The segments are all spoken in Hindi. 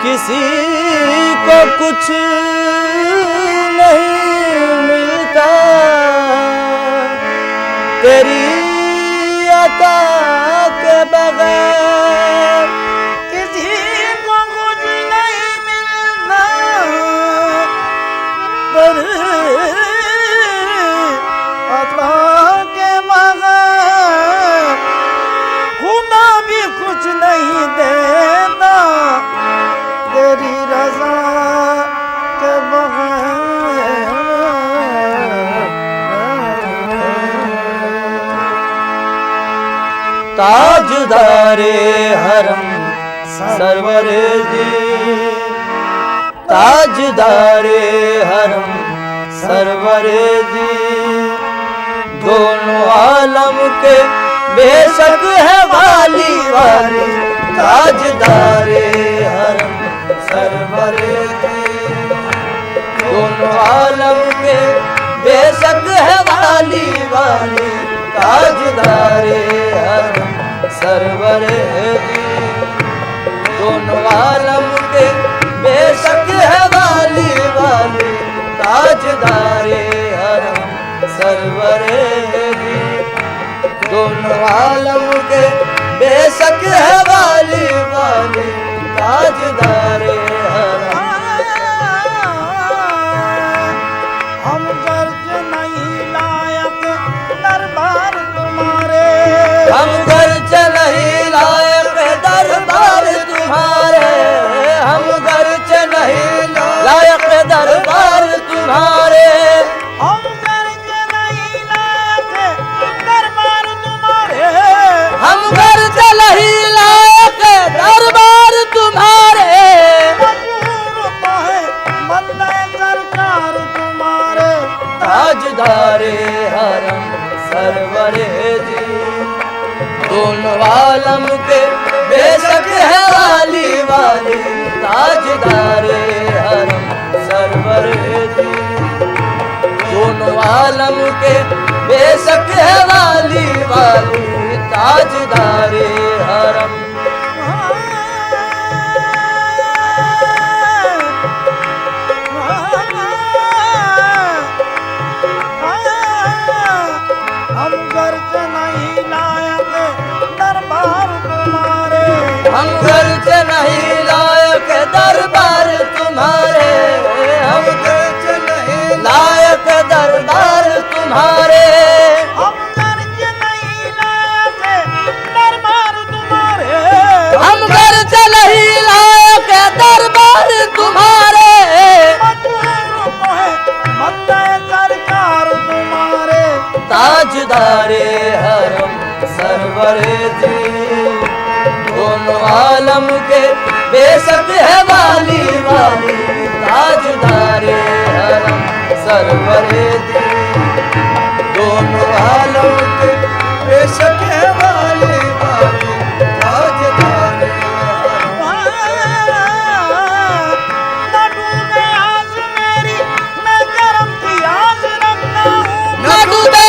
किसी को कुछ नहीं मिलता तेरी अता के बगैर। किसी को कुछ नहीं मिलता तेरी अता के बगैर। खुदा भी कुछ नहीं देता तेरी रज़ा के बगैर। ताजदारे हरम सरवरे जी, ताजदारे हरम सरवरे जी, दोनों आलम के बेशक है वाली वाली। ताजदारे हरम सरवरे जी, दोनों आलम के बेशक है वाली वाली। ताजदारे हरम सरवरे जी, दोनों आलम के बेशक है वाली वाली। ताजदारे हरम सरवरे जी, दोनों आलम के बेशक है वाली वाली। ताजदारे हरम। हम गर्ज नहीं लायक दरबार तुम्हारे, हम गर्ज नहीं लायक दरबार तुम्हारे, हम गर्ज नहीं लायक दरबार तुम्हारे। हम गर्ज नहीं लायक दरबार तुम्हारे, हम गर्ज नहीं लायक दरबार तुम्हारे। मजबूर तो है बंदे सरकार तुम्हारे। ताजदारे हरम सरवरे जी, दोनों आलम के बेशक है वाली वाली। ताजदारे हरम सरवरे जी, दोनों आलम के बेशक है वाली वाली। ताजदारे हरम। हम गर्ज नहीं लायक दरबार तुम्हारे, हम गर्ज नहीं लायक दरबार तुम्हारे, हम गर्ज नहीं लायक दरबार तुम्हारे। हम गर्ज नहीं लायक दरबार तुम्हारे, हम गर्ज नहीं लायक दरबार तुम्हारे। मजबूर तो है बंदे सरकार तुम्हारे। ताजदारे हरम सरवरे जी, दोनों आलम के बेशक है वाली वाली। ताजदारे हरम सरवरे जी, दोनों आलम के बेशक है वाली वाली। ताजदारे हरम। न डूबे आस मेरी, मैं करम की आस रखता हूँ। न डूबे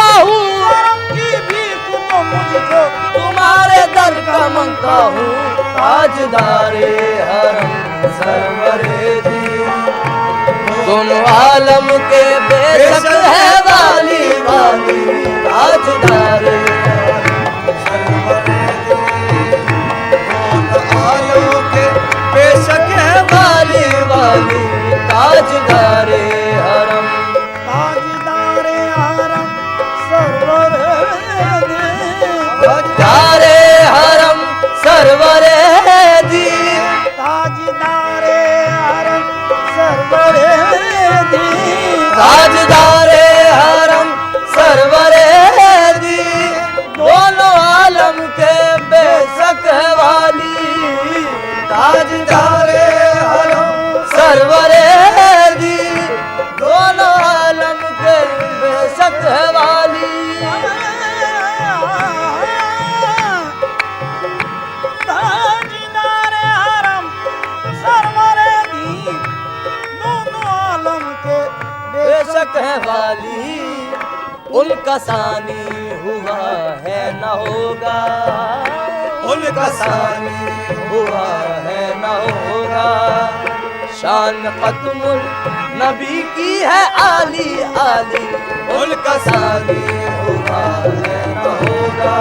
मांगता हूँ, करम की भीख तो मुझको तुम्हारे दर का मांगता हूँ। ताजदारे हरम सरवरे दी, दोनों आलम के बेशक है वाली वाली। ताजदारे सरवरे दी, दोनों आलम के बेशक है वाली वाली। ताजदारे हरम ताजदारे हरम सरवरे दी, ताजदारे हरम सरवरे दी, ताजदारे हरम सरवरे दी, ताजदारे हरम सरवरे दी, दोनों आलम के बेशक है वाली। ताजदारे हरम सरवरे दी, दोनों आलम के बेशक है वाली। ताजदारे हरम सरवरे दी, दोनों आलम के बेशक है वाली। उनका सानी हुआ है न होगा, उनका सानी हुआ है न होगा। शान खत्मुल नबी की है आली आली, उनका सानी हुआ है न होगा।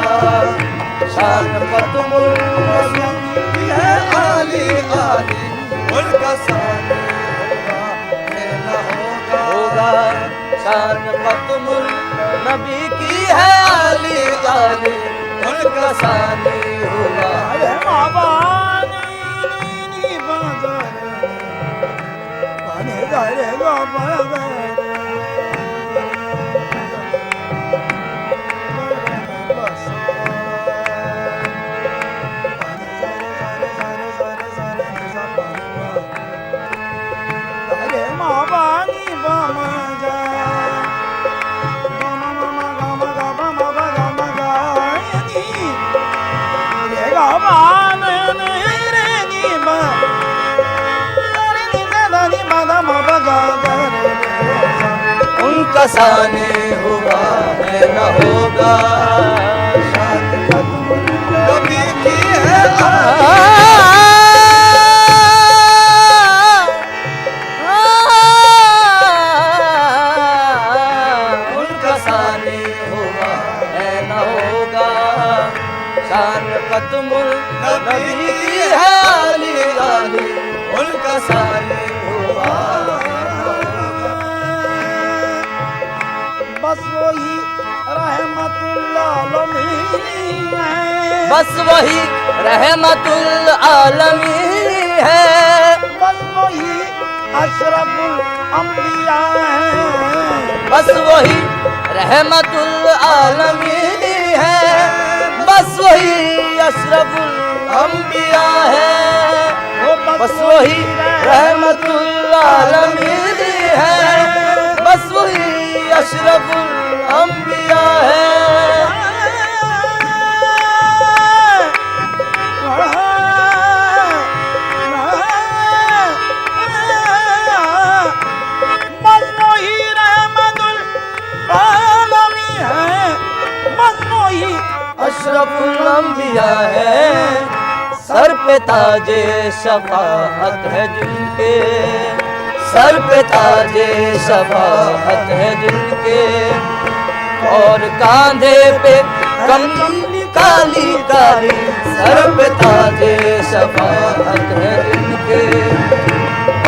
शान खत्मुल नबी की है आली आली, उनका सानी हुआ है न होगा। शान खत्मुल नबी की है आली आली, उनका सानी हुआ। अरे बाबा नी बाजार पानी गरे बाबा अरे बाबा नी बाजा उनका सानी हुआ है न होगा। शान खत्मुल नबी की है उनका सानी हुआ है न होगा। शान खत्मुल नबी की है आली आली, उनका सानी हुआ। बस वही रहमतुल्लाह आलमीन है, बस वही रहमतुल आलमीन है, बस वही अशरफुल अंबिया है, बस वही रहमतुल आलमीन है, बस वही अशरफुल अंबिया है। बस वही रहमतुल आलमीन है, बस वही अशरफुल अंबिया है। मजनूही रहमतुल आलमीन है, मजनूही अशरफुल अंबिया है। सर पे ताजे शफाअत है जिनके, सर पे ताजे शफाअत है जिनके, और कांधे पे कमली काली काली। सर पे ताजे शफाअत है जिनके,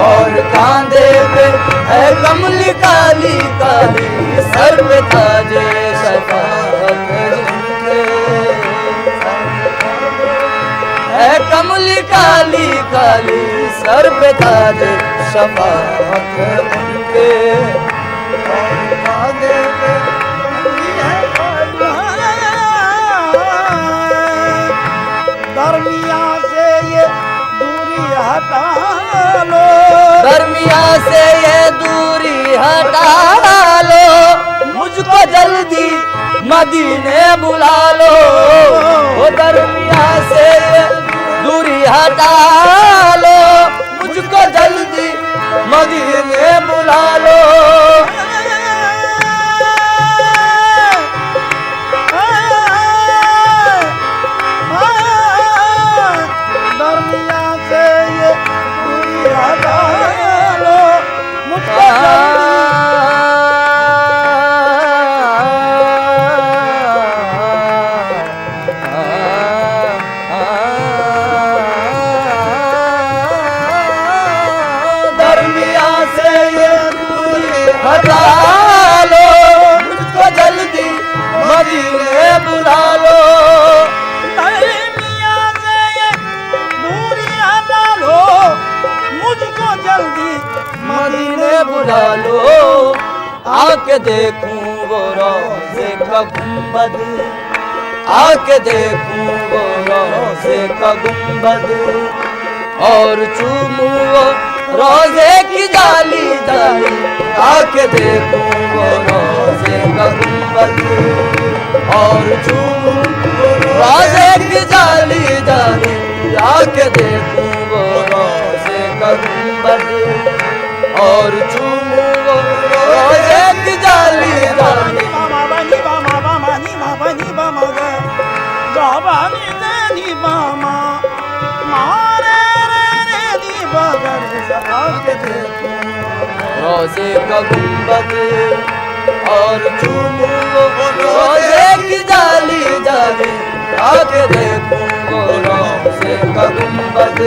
और कांधे पे है कमली काली काली। सर पे ताजे शफाअत है जिनके, है कमली काली काली। सर पे ताजे शफाअत है उनके, और कांधे पे कमली है दरमिया से ये दूरी हटा लो, दरमिया से ये दूरी हटा लो। मुझको जल्दी मदीने बुला लो, वो दरमिया से ये दूरी हटा लो। मुझको जल्दी मदीने बुला लो। हटा लो, मुझको जल्दी मदीने बुला लो। दरमिया से ये दूरी हटा लो, मुझको जल्दी मदीने बुला लो, आके देखूं वो रोज़े का गुंबद, आके देखूं वो रोज़े का गुंबद, और चूमूं वो रोज़े की जाली जाली, आके देखूं वो रोज़े का गुंबद, और चूमूं रोज़े की जाली जाली, आके देखूं वो रोज़े का गुंबद, और चूमूं वो रोज़े की जाली जाली। मामा बनी मामा मामा नी मामा नी मामा गा जाबा नी नी मामा मारे रे रे नी बगर आके देखो रोज़े का गुंबद, और चूमूं वो रोज़े की जाली जाली, आके देखूं वो रोज़े का गुंबद,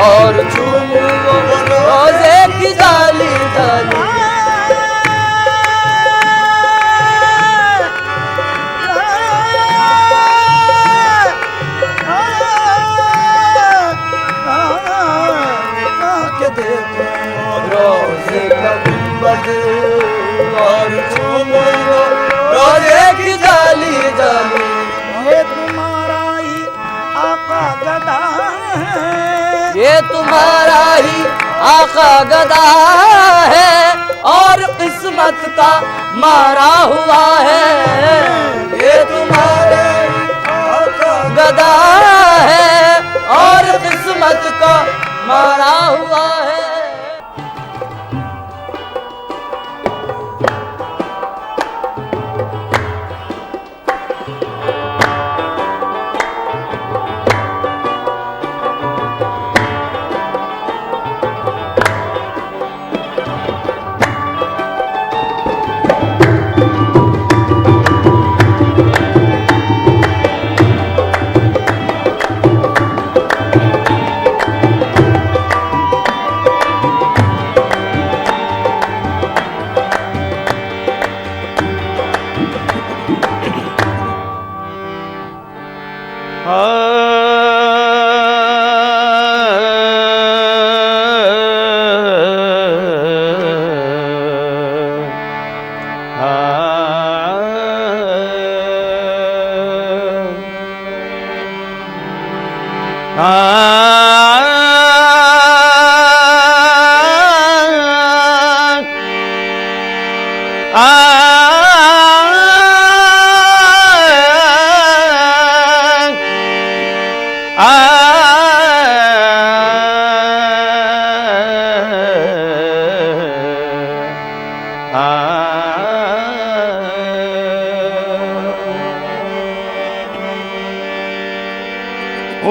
और चूमूं वो रोज़े की जाली जाली। रोज़े का गुंबद, और चूमूं वो रोज़े की जाली जाली। ये तुम्हारा ही आका गदा है, ये तुम्हारा ही आका गदा है, और किस्मत का मारा हुआ है। ये तुम्हारा ही आका गदा है, और किस्मत का मारा हुआ है।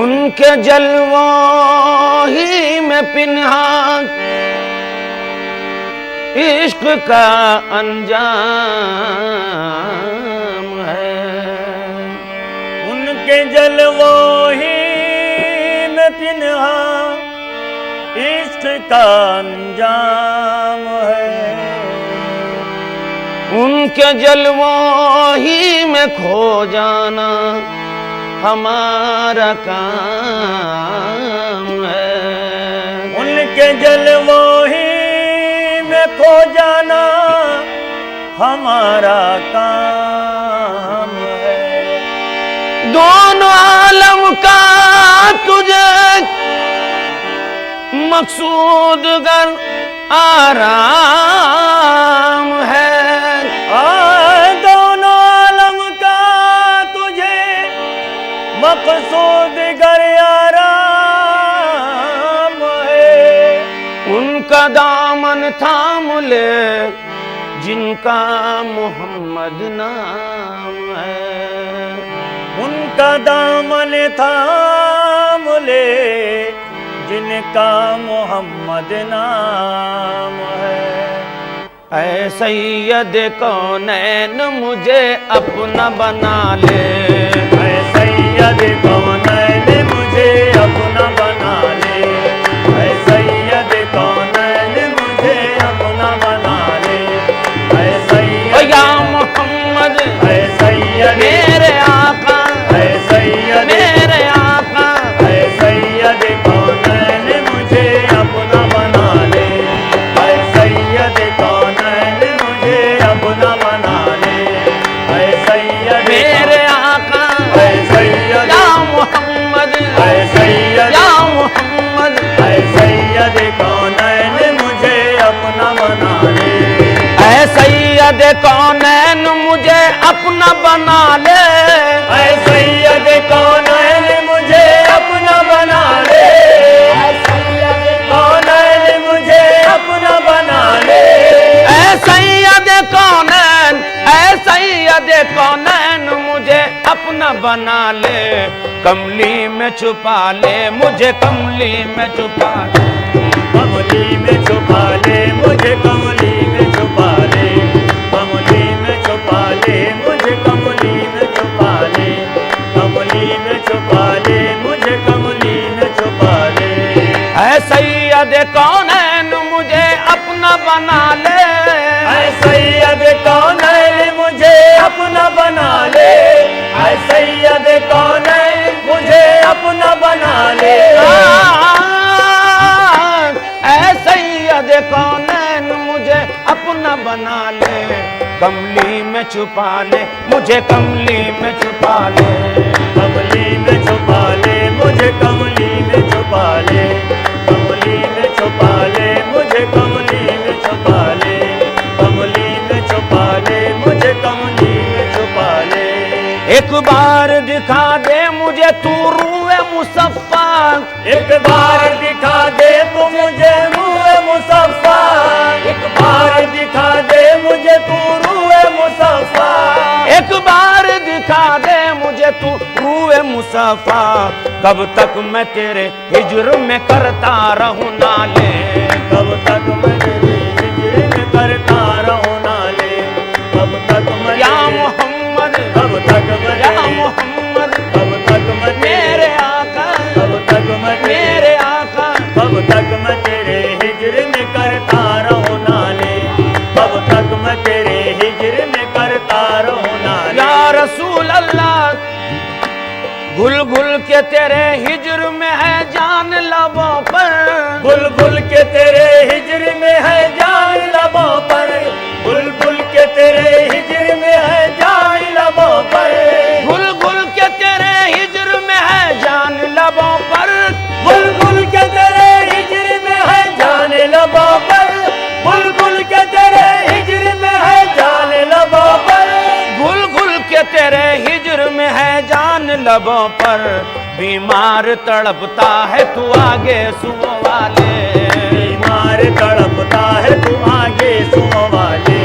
उनके जलवों ही में पिन्हा इश्क का अंजाम है। उनके जलवों ही में पिन्हा इश्क का अंजाम है। उनके जलवों ही में खो जाना हमारा काम है। उनके जलवों ही में खो जाना हमारा काम है। दोनों आलम का तुझे मकसूद गर आराम है। दोनों आलम का तुझे मकसूद गर आराम है। उनका दामन थाम ले जिनका मोहम्मद नाम है। उनका दामन थाम ले जिनका मोहम्मद नाम है। ऐ सैयद कौनैन मुझे अपना बना ले। ऐ सैयद कौनैन मुझे अपना बना ले। ऐ सैयद कौनैन मुझे अपना बना ले। बना ले, कमली में छुपा ले, मुझे कमली में छुपा ले, कमली में छुपा ले, मुझे कमली में छुपा ले, कमली में छुपा ले, मुझे कमली में छुपा ले, कमली में छुपा ले, मुझे कमली में छुपा ले। ऐ सैयद कौनैन मुझे अपना बना ले, ऐ सैयद कौनैन मुझे अपना बना ले, ऐ सैयद कौनैन मुझे अपना बना ले, ऐ सैयद कौनैन मुझे अपना बना ले, कमली में छुपा ले, मुझे कमली में छुपा ले, कमली में छुपा ले, मुझे कमली में छुपा ले, कमली में छुपा ले, मुझे कमली में छुपा ले, कमली में छुपा ले, मुझे कमली में छुपा ले। एक बार दिखा दे मुझे तू रूए मुसफ़्फ़ा, एक बार दिखा दे तू मुझे रूए मुसफ़्फ़ा, एक बार दिखा दे मुझे तू रूए मुसफ़्फ़ा, एक बार दिखा दे मुझे तू रूए मुसफ़्फ़ा, कब तक मैं तेरे हिज्र में करता रहूं नाले, कब तक मैं तेरे हिज्र में करता रहूं नाले, कब तक मैं या मोहम्मद, कब तक मैं या मोहम्मद, कब तक मैं मेरे आका, कब तक मैं मेरे आका, कब तक मैं तेरे हिज्र में करता रहूं नाले, कब तक मैं तेरे हिज्र में करता रहूं नाले। या रसूल अल्लाह, घुल घुल के तेरे हिज्र में है जान लबों पर, बुल बुल के तेरे हिज्र में है जान लबों पर, बुल बुल के तेरे हिज्र में है जान लबों पर, घुल घुल के तेरे हिज्र में है जान लबों पर, बुल बुल के तेरे हिज्र में है जान लबों पर, बुल बुल के तेरे हिज्र में है जान लबों पर, घुल घुल के तेरे हिज्र में है जान लबों पर, बीमार तड़पता है तू आगे सुओ वाले, बीमार तड़पता है तू आगे सुओ वाले,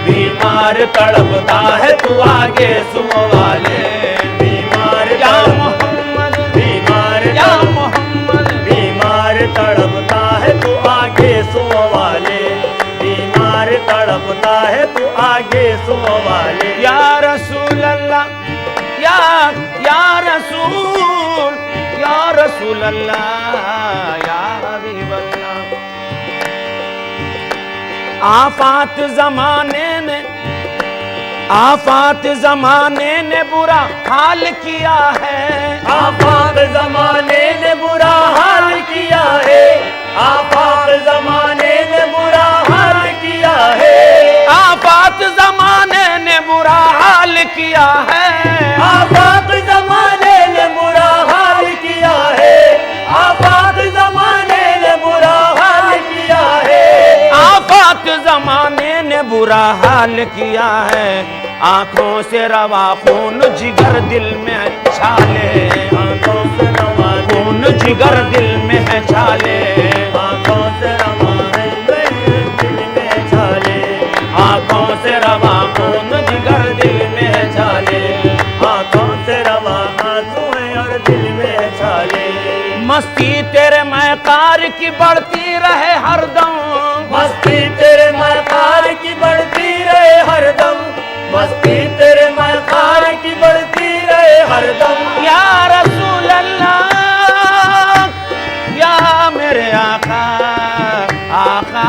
बीमार तड़पता है तू आगे सुओ वाले, बीमार या मोहम्मद, बीमार या मोहम्मद, बीमार तड़पता है तू आगे सुओ वाले, बीमार तड़पता है तू आगे सुओ वाले। या रसूल अल्लाह, या रसूल, या रसूल अल्लाह, या हबीब अल्लाह, आफात जमाने ने, आफात जमाने ने बुरा हाल किया है, आफात जमाने ने बुरा हाल किया है, आफात जमाने ने बुरा हाल किया है, आफात जमाने ने बुरा हाल किया है, आफात जमाने ने बुरा हाल किया है, आफात जमाने ने बुरा हाल किया है, आफात जमाने ने बुरा हाल किया है, आंखों से रवा खून जिगर दिल में है छाले, आंखों से रवा खून जिगर दिल में है छाले, आंखों से रवा है दिल में छाले, आंखों से रवा खून जिगर दिल में है छाले, आंखों से रवा आंसू है और दिल में छाले। मस्ती तेरे मैकार की बढ़ती रहे हरदम, मस्ती तेरे मकार की बढ़ती रहे हरदम, मस्ती तेरे मकार की बढ़ती रहे हरदम। या रसूल अल्लाह, या मेरे आका, आका,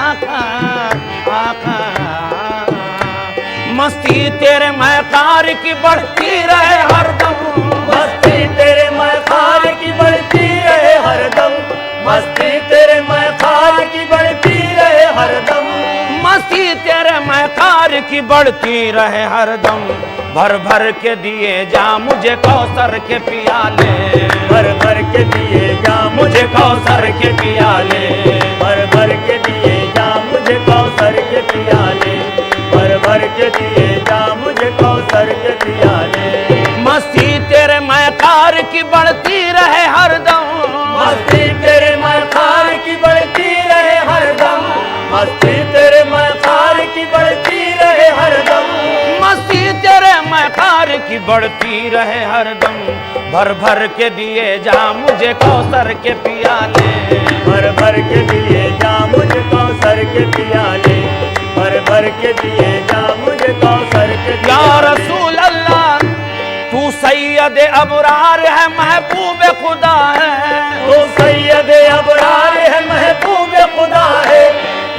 आका, आका, मस्ती तेरे मैकार की बढ़ती रहे हरदम, मस्ती तेरे मकार की बढ़ती रहे हरदम, मस्ती तेरे मकार की बढ़ती रहे हरदम, मस्ती तेरे मैकार की बढ़ती रहे हरदम, भर भर के दिए जा मुझे कौसर के पियाले, भर भर के दिए जा मुझे कौसर के पियाले, भर भर के दिए जा मुझे कौसर के पियाले, भर भर के दिए जा मुझे कौसर के पियाले। मस्ती तेरे मैकार की बढ़ती रहे हरदम, मस्ती तेरे मकार की बढ़ती रहे हरदम, मस्ती तेरे मकार की बढ़ती रहे हरदम, मस्ती तेरे मैकार की बढ़ती रहे हरदम, भर भर के दिए जा मुझे कौसर के पियाले, भर भर के दिए जा मुझे कौसर के पियाले, भर भर के दिए जा मुझे कौसर के या पियाले। रसूल अल्लाह तू सैयद अबरार है महबूब खुदा है, तू सैयद अबरार है महबूब खुदा है,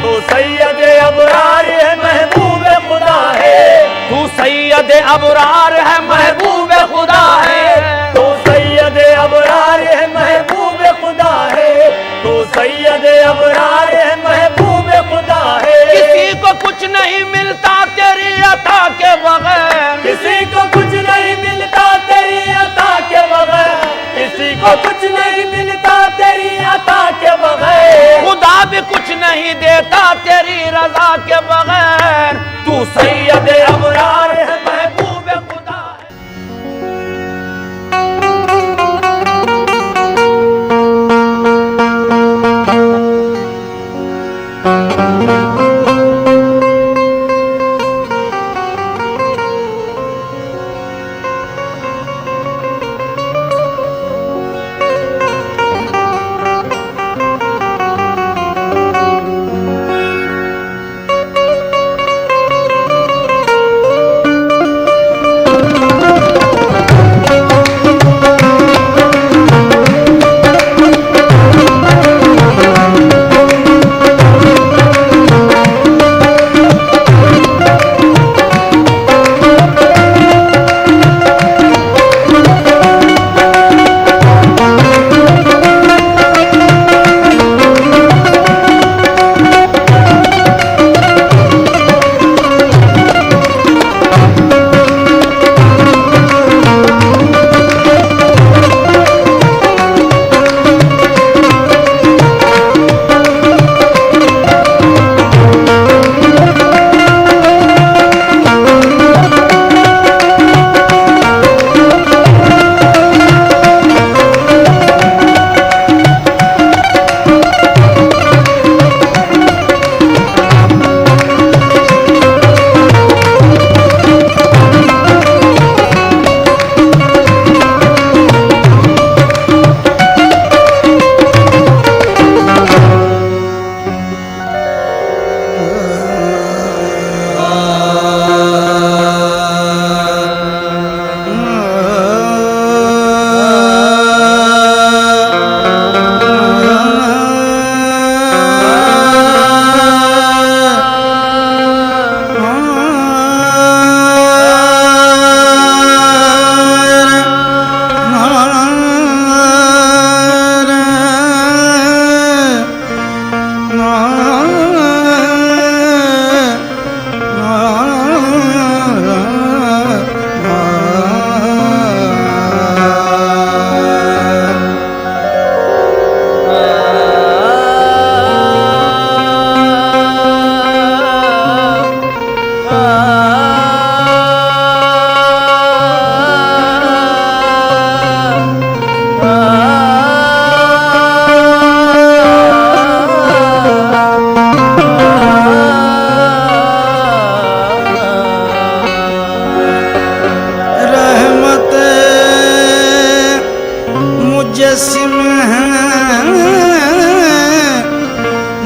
तू सैयद अबरार है महबूब खुदा है, तू सैयद अबरार है महबूब खुदा है, तू सैयद अबरार है महबूब खुदा है, तू सैयद अबरार है महबूब खुदा है। किसी को कुछ नहीं मिलता तेरी अता के बगैर, किसी को कुछ नहीं मिलता तेरी अता के बगैर, किसी को कुछ नहीं मिलता तेरी अता के बगैर, खुदा भी कुछ नहीं देता तेरी रजा के बगैर, तू सैयद अबरार है महबूब खुदा है।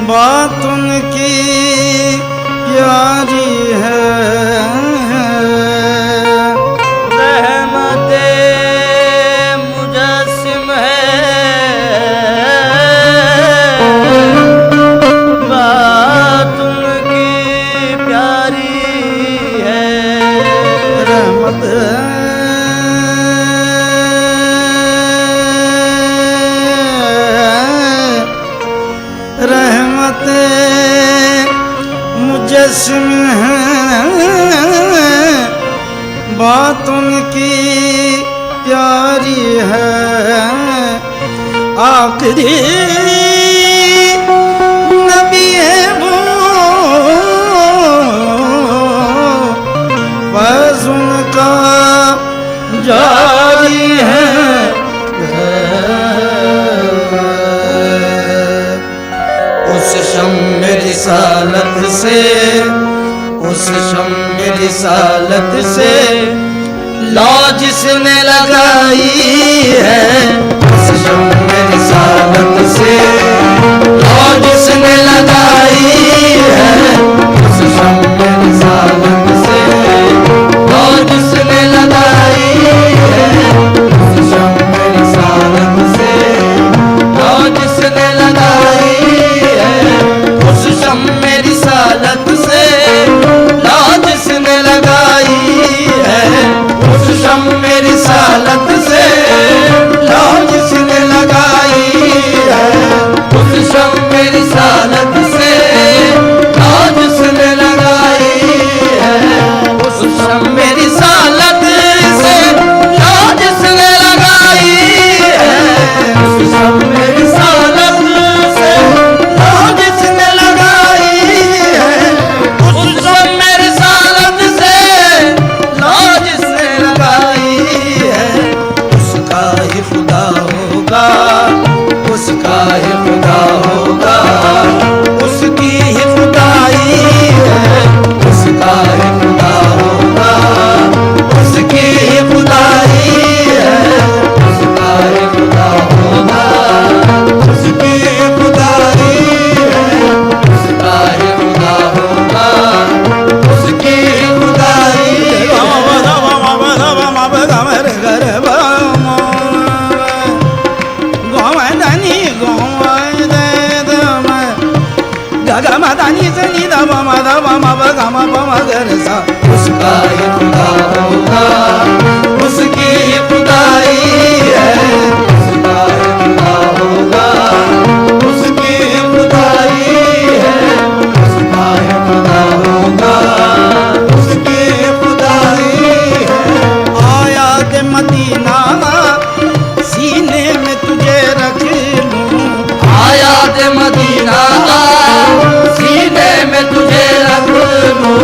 बात उनकी प्यारी है, रहमत मुजस्सिम है, बात उनकी प्यारी है, रहमत रहमत मुजस्सिम है, बात उनकी प्यारी है। आखिरी नबी है वो, फैज़ उनका जारी है। उस शम्म रिसालत से, उस शम्म रिसालत से लो जिसने लगाई है उस शम मेरी सालत से, लो जिसने लगाई है उस शम मेरी सालत से, लो जिसने लगाई है उस शम मेरी सालत से, लो जिसने लगाई है उस शम मेरी सालत से, लो जिसने लगाई है उस शम मेरी सालत से, लो जिसने लगाई है उस शम मेरी सालत से, लो जिसने लगाई है उस शम मेरी सालत से, लो जिसने लगाई है उस शम मेरी सालत से, लो जिसने लगाई है उस शम मेरी सालत से, लो जिसने लगाई है उसका ही खुदा होगा, उसका ही खुदा होगा, उसकी ही खुदाई है, उसका ही खुदा होगा, उसकी ही खुदाई है, उसका ही खुदा होगा, उसकी ही खुदाई है, उसका ही खुदा होगा, उसकी ही खुदाई उसका ही खुदा होगा, उसकी ही खुदाई है, उसका ही खुदा होगा, उसकी ही खुदाई है, उसका ही खुदा होगा, उसकी ही खुदाई है। आयात मदीना सीने में तुझे रख लूं, आयात मदीना सीने में तुझे रख लूं,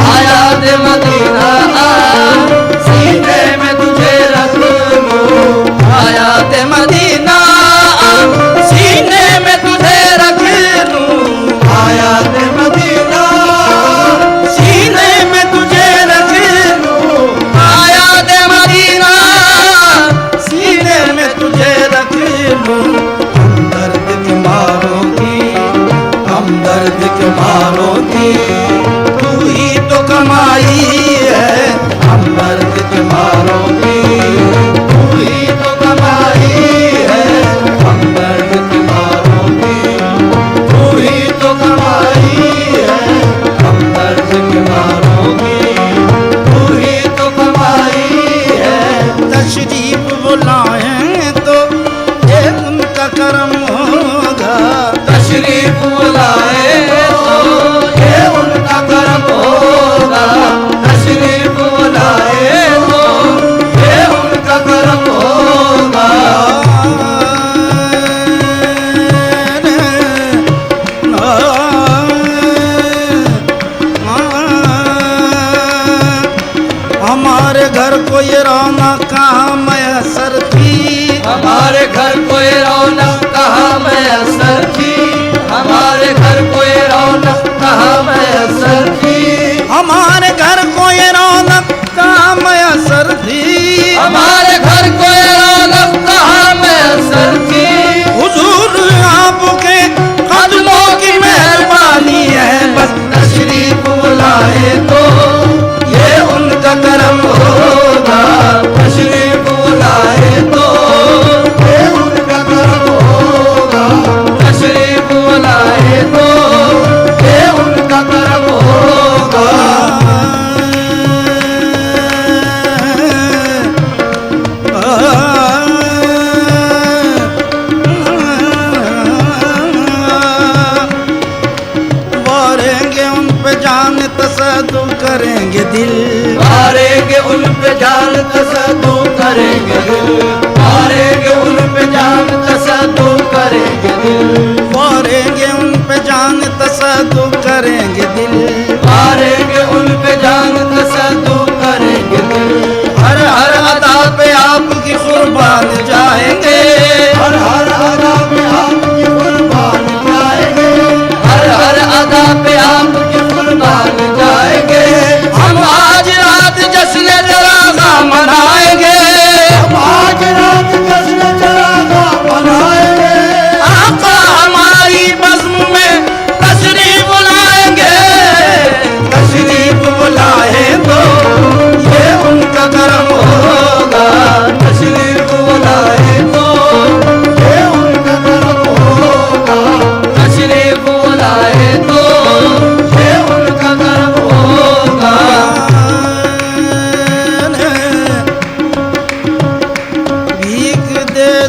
आयात मदीना सीने में तुझे रख लूं, आयात मदीना सीने में तुझे रख लूं, आयात मदीना सीने में तुझे रख लूं, आयात मदीना सीने में तुझे रख लूं। हमदर्द के मारों की, हमदर्द के मारों की तू ही तो कमाई है, हमदर्द के मारों की तू ही तो कमाई है, हमदर्द के मारों की तू ही तो कमाई है, हमदर्द के मारों की तू ही तो कमाई है। तशरीफ बुलाएं तो ये उनका करम होगा, तशरीफ बुलाए तो ये उनका करम होगा, तशरीफ बुलाए तो ये उनका करम होगा। हमारे घर को ये रौनक कहाँ मैसर थी, हमारे घर को ये रौनक कहाँ मैसर थी, हमारे घर को ये रौनक कहाँ मैसर थी, हमारे घर को ये रौनक कहाँ मैसर थी, हमारे घर को ये रौनक कहाँ मैसर थी। हुजूर आपके कदमों की मेहरबानी है, बस तशरीफ बुलाए तो ये उनका करम होगा, तशरीफ बुलाए तो ये उनका करम होगा, तशरीफ बुलाए तो ये उनका करम होगा। वारेंगे उन पे जान तसद्दु करेंगे दिल, वारेंगे उन पे जान तसद्दु करेंगे दिल, वारेंगे उन पे जान तसद्दु करेंगे दिल, वारेंगे उन पे जान तसद्दु करेंगे दिल, वारेंगे उन पे जान तसद्दु करेंगे दिल। हर हर अदा पे आपकी कुर्बान जाएंगे, हर हर अदा पे आपकी कुर्बान जाएंगे, हर हर अदा पे आपकी कुर्बान जाएंगे। हम आज रात जश्न तेरा दामन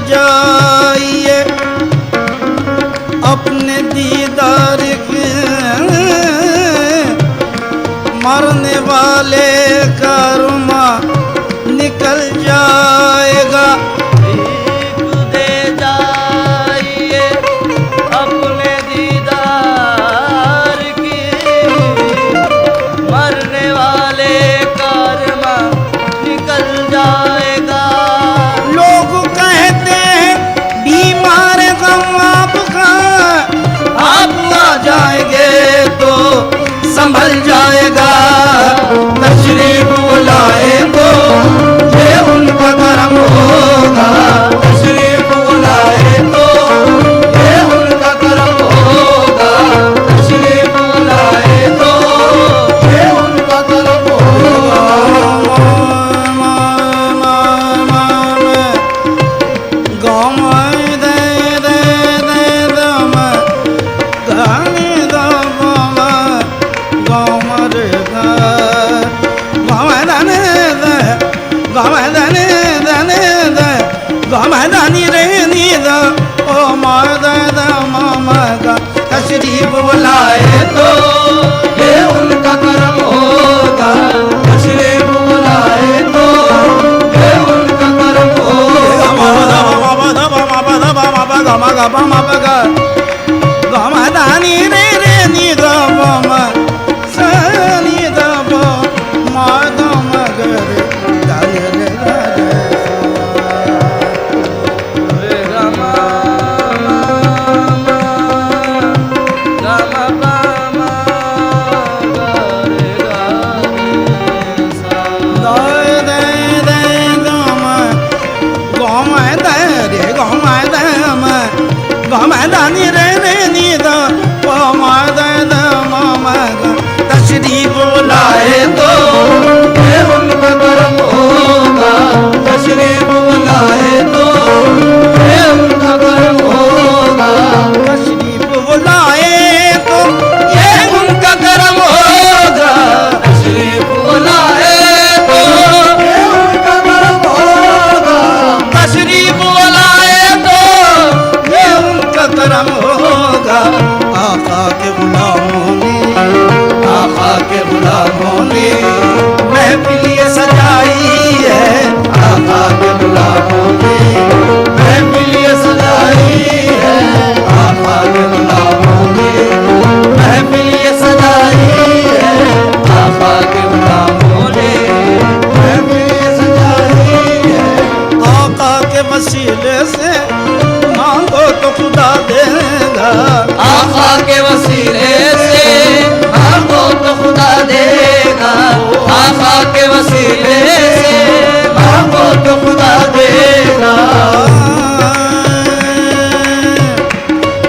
जाइए अपने दीदार के, मरने वाले का रुमा निकल जाएगा। भीख दे जाइए अपने दीदार की, मरने वाले का रुमा निकल जाएगा। लोग कहते हैं बीमार गम आपका, आप आ जाएंगे तो संभल जाएगा। तशरीफ बुलाए तो ये उनका करम होगा, तशरीफ बुलाए तो ये उनका करम होगा, तशरीफ बुलाए तो ये उनका करम होगा। गाँव दे दे दे दम गाने दम गाँव रे गाँव दाने दे गाँव दाने दाने दे गाँव दानी रे नी द ओ मार दे द मामा का। तशरीफ बुलाए तो ये उनका करम होगा, तशरीफ बुलाए तो ये उनका करम होगा। गमदानी रे रे नी गम सनी दब मादम गर दल रे रे गमा गमा गमा रे सा। दे दे गम गम दे रे गम दम गम दानी रे रे नी द ओ माद द मामा ग। तशरीफ बुलाए तो ये उनका करम होगा, तशरीफ बुलाए तो ये उनका करम होगा, तशरीफ बुलाए तो ये उनका करम होगा, तशरीफ बुलाए तो ये उनका करम होगा, तशरीफ बुलाए तो ये उनका करम होगा। आका के गुलामों ने, आका के गुलामों ने महफिल ये सजाई है, आका के गुलामों ने महफिल ये सजाई है, आका के गुलामों ने महफिल ये सजाई है, आका के गुलामों ने महफिल ये सजाई है। आका के वसीले से मांगो तो खुदा देगा, आका के वसीले से मांगो तो खुदा देगा, आका के वसीले से मांगो तो खुदा देगा।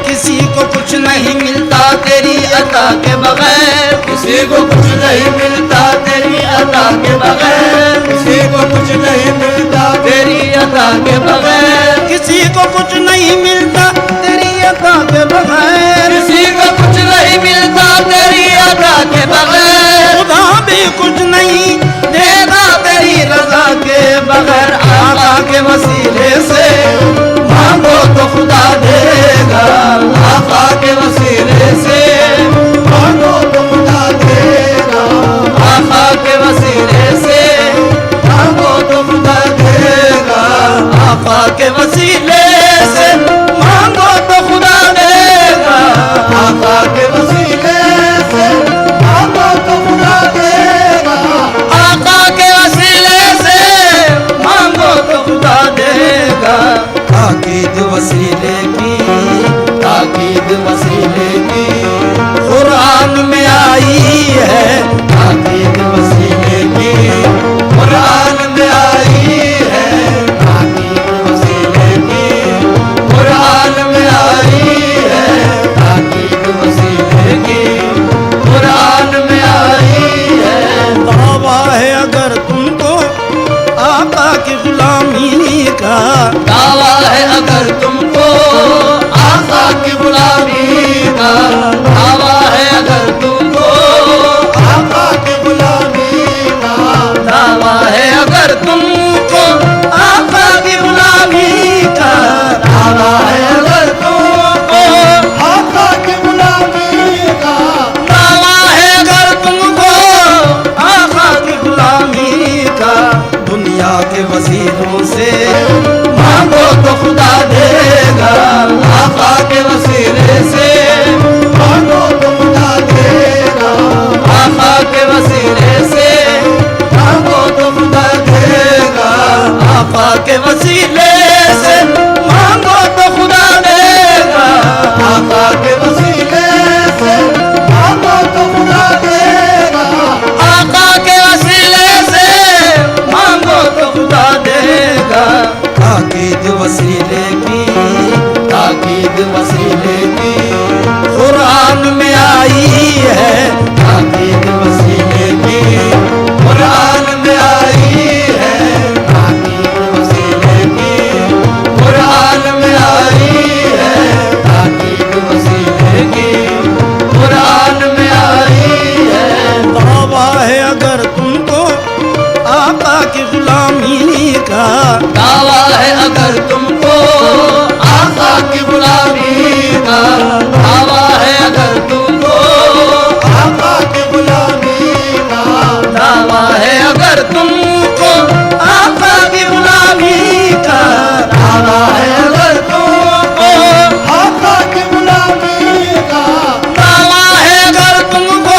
किसी को कुछ नहीं मिलता तेरी अता के बगैर, किसी को कुछ नहीं मिलता तेरी अता के बगैर, किसी को कुछ नहीं मिलता तेरी अता के बगैर, किसी को कुछ नहीं मिलता तेरी अता के बगैर, किसी को कुछ नहीं मिलता तेरी अता के बगैर, खुदा भी कुछ नहीं देगा तेरी रजा के बगैर। आका के वसीले से मांगो तो खुदा देगा, आका के वसीले से मांगो तो खुदा देगा, आका के वसीले से मांगो तो खुदा देगा, आका के वसीले से मांगो तो खुदा देगा, आका के वसीले से मांगो तो खुदा देगा, आका के वसीले से मांगो तो खुदा देगा। ताकीद वसीले की, ताकीद वसीले की कुरान में आई है, ताकीद वसीले की कुरान में आई है, ताकीद वसीले की कुरान में आई है, ताकीद वसीले की कुरान में आई है। दावा है अगर तुमको आका की गुलामी का, दावा है अगर तुमको आका की गुलामी का, दावा है अगर तुमको आका की गुलामी का, दावा है अगर तुमको आका की गुलामी का, वसीलों से मांगो तो खुदा देगा। आका के वसीले से मांगो तो खुदा देगा। आका के वसीले से मांगो तो खुदा देगा। आका के वसीले से मांगो तो खुदा देगा। आका के वसीले से मांगो तो खुदा देगा। आका के वसीले से मांगो तो खुदा देगा। ताकीद वसीले की, ताकीद वसीले की कुरान में आई है। ताकीद वसीले की कुरान में आई है। ताकीद वसीले की कुरान में आई है। ताकीद वसीले की कुरान में आई है। दावा है अगर तुमको आका की गुलामी का, दावा है अगर तुमको आका की गुलामी का, दावा है अगर तुमको आका की गुलामी का, दावा है अगर तुमको आका की गुलामी का, दावा है अगर तुमको आका की गुलामी का, दावा है अगर तुमको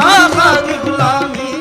आका की गुलामी।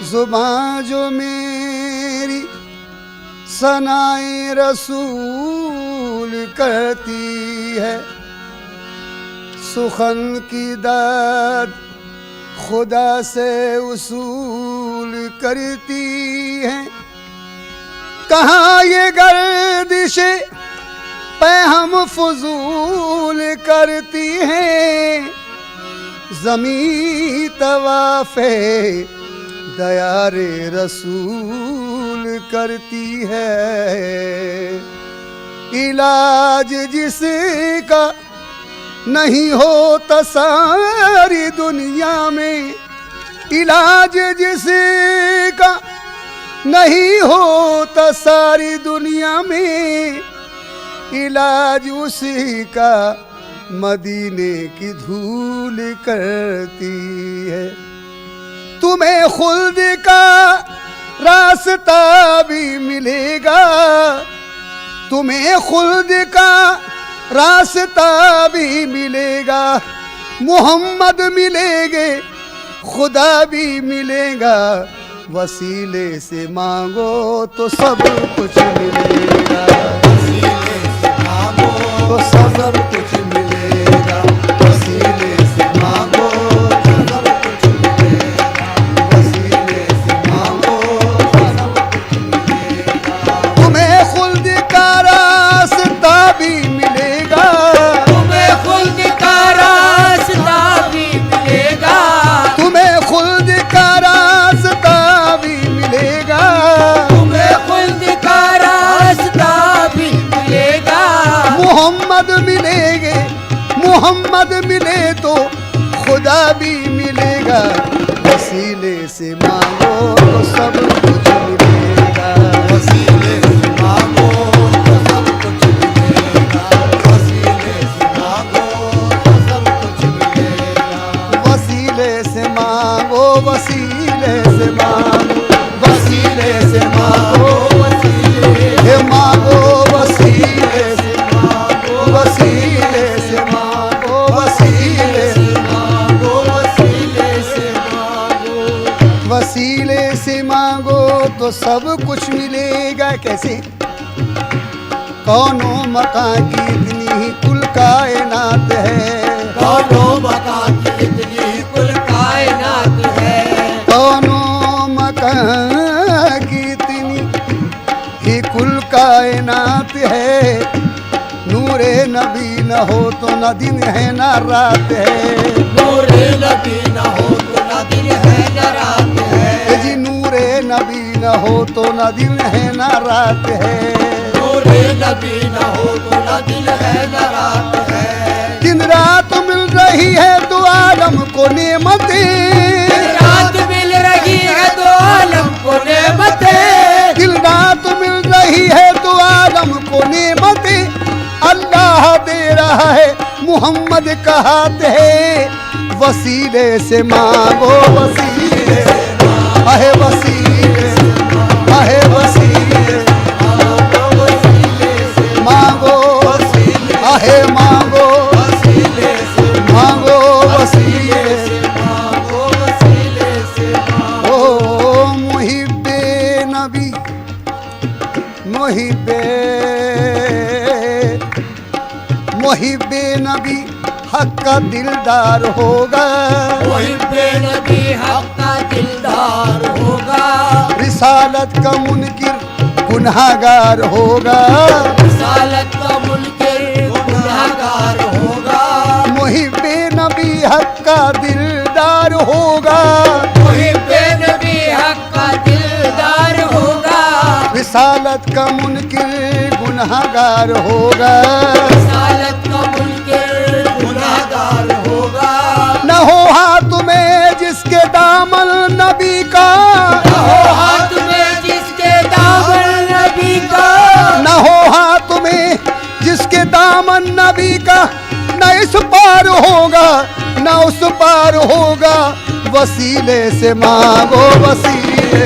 जुबां जो मेरी सनाए रसूल करती है, सुखन की दाद खुदा से उसूल करती है। कहाँ ये गर्दिशे पे हम फजूल करती हैं, ज़मीं तवाफ़े दयारे रसूल करती है। इलाज जिसका नहीं होता सारी दुनिया में, इलाज जिसका नहीं होता सारी दुनिया में, इलाज उसी का मदीने की धूल करती है। तुम्हें खुल्द का रास्ता भी मिलेगा, तुम्हें खुल्द का रास्ता भी मिलेगा। मोहम्मद मिलेंगे, खुदा भी मिलेगा। वसीले से मांगो तो सब कुछ मिलेगा। वसीले से मांगो तो सब कुछ मिलेगा। वसीले से मांगो तो सब कुछ मिलेगा। वसीले से मांगो तो सब कुछ मिलेगा। तुम्हें खुल्द का रास्ता भी मिलेगा। तुम्हें खुल्द का रास्ता भी मिलेगा। तुम्हें खुल्द का रास्ता भी मिलेगा। तुम्हें खुल्द का रास्ता भी मिलेगा। मोहम्मद मिलेंगे, मोहम्मद मिले तो खुदा भी मिलेगा। वसीले से मांगो तो सब कुछ मिलेगा। वसीले से मांगो तो सब कुछ मिलेगा। वसीले से मांगो तो सब कुछ मिलेगा। वसीले से मांगो, वसीले से मांगो, वसीले से मांगो, वसीले मांगो, वसीले से मांगो, वसीले से मांगो, वसीले से मांगो, वसीले से मांगो। वसीले से मांगो तो सब कुछ मिलेगा। कैसे? कौनो मकान की इतनी ही कुल कायनात न हो तो न दिन है न रात है। नूरे नबी न हो तो न दिन है न रात है। जी नूरे नबी न हो तो न दिन है न रात है। नूरे नबी न हो तो न दिन है न रात है। दिन रात मिल रही है तो आलम को नेमतें। रात मिल रही है तो आलम को नेमतें। दिन रात मिल रही है तो आलम को नेमतें। अल्लाह दे रहा है मोहम्मद का हाथ है। वसीले से मांगो वसीले आहे वसीले आहे वसीले मांगो आहे मांगो मांगो वसीले ओ मुहिब्बे नबी मुहिब्बे नबी हक का दिलदार होगा। मुहिब्बे नबी हक का दिलदार होगा। रिसालत का मुनकिर गुनहगार होगा। रिसालत का मुनकिर गुनहगार होगा। मुहिब्बे नबी हक का दिलदार होगा। मुहिब्बे नबी हक का दिलदार होगा। रिसालत का मुनकिर गुनहगार होगा। रिसालत का मुनकिर गुनहगार होगा। न हो हाथ में जिसके दामन नबी का। न हो हाथ में जिसके दामन नबी का। न हो हाथ में जिसके दामन नबी का। न इस पार होगा न उस पार होगा। वसीले से मांगो वसीले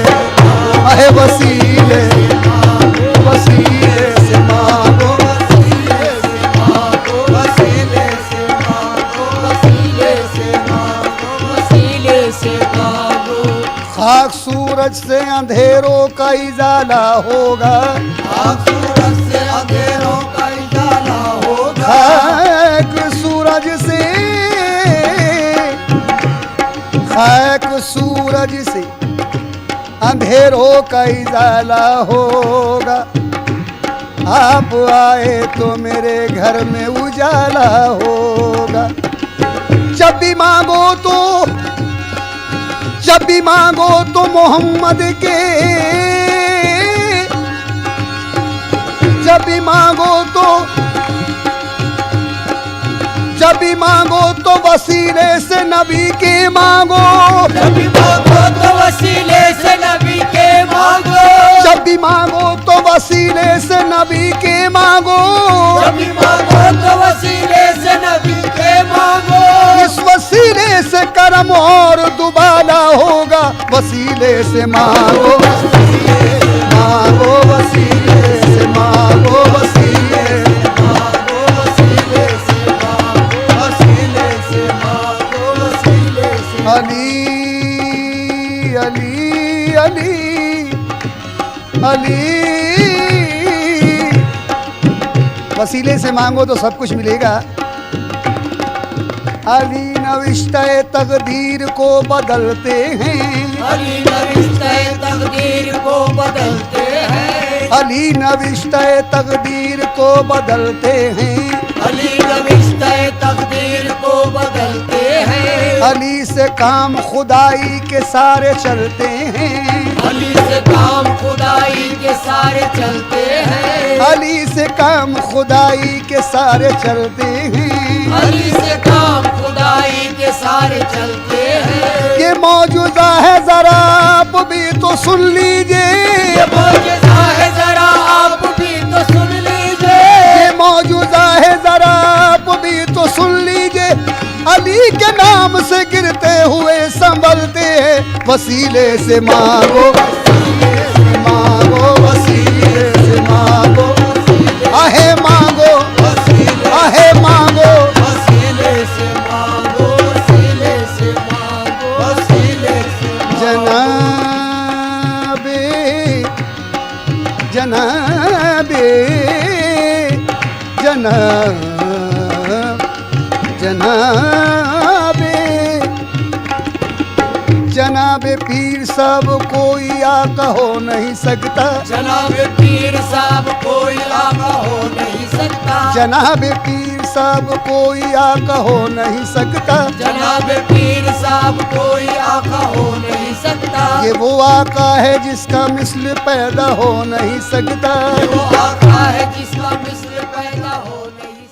अहे वसीले वसीले से मांगो वसीले से मांगो वसीले से मांगो वसीले से मांगो वसीले से मांगो। खाक सूरज से अंधेरों का इजाला होगा। खाक सूरज से अंधेरों का उजाला होगा। खाक सूरज से खाक सूरज से अंधेरों का इजाला होगा। आप आए तो मेरे घर में उजाला होगा। जब भी मांगो तो मोहम्मद के। जब भी मांगो तो वसीले से नबी के मांगो। जब भी मांगो तो वसीले से नबी के मांगो। जब भी मांगो तो वसीले से नबी के मांगो। जब भी मांगो तो वसीले से नबी के मांगो। इस वसीले से करम और दुबाला होगा। वसीले से मांगो मांगो वसीले से मांगो वसीले मांगो वसीले से मांगो वसीले से मांगो वसीले से। अली अली अली अली वसीले से मांगो तो सब कुछ मिलेगा। अली नविश्ते तकदीर को बदलते हैं। अली नविश्ते तकदीर को बदलते हैं। अली नविश्ते तकदीर को बदलते हैं। अली नविश्ते तकदीर को बदलते हैं। अली से काम खुदाई के सारे चलते हैं। अली से काम खुदाई के सारे चलते हैं। अली से काम खुदाई के सारे चलते हैं। अली से काम खुदाई के सारे चलते हैं। ये मौजूदा है जरा आप भी तो सुन लीजिए। ये मौजूदा है जरा आप भी तो सुन लीजिए। ये मौजूदा है जरा आप भी तो सुन लीजिए। अली के नाम से गिरते हुए संभलते हैं। वसीले से मांगो मांगो वसीले से मांगो आहे मांगो आहे मांगो वसीले से मांगो वसीले से मांगो वसीले से। जनाबे जनाबे जनाबे जनाबे पीर साहब कोई आका हो नहीं सकता। जनाब पीर साहब कोई आका हो नहीं सकता। जनाबे पीर साहब कोई आका हो नहीं सकता, जनाब पीर साहब कोई आका हो नहीं सकता। ये वो आका है जिसका मिस्ल पैदा हो नहीं सकता। वो आका है जिसका मिस्ल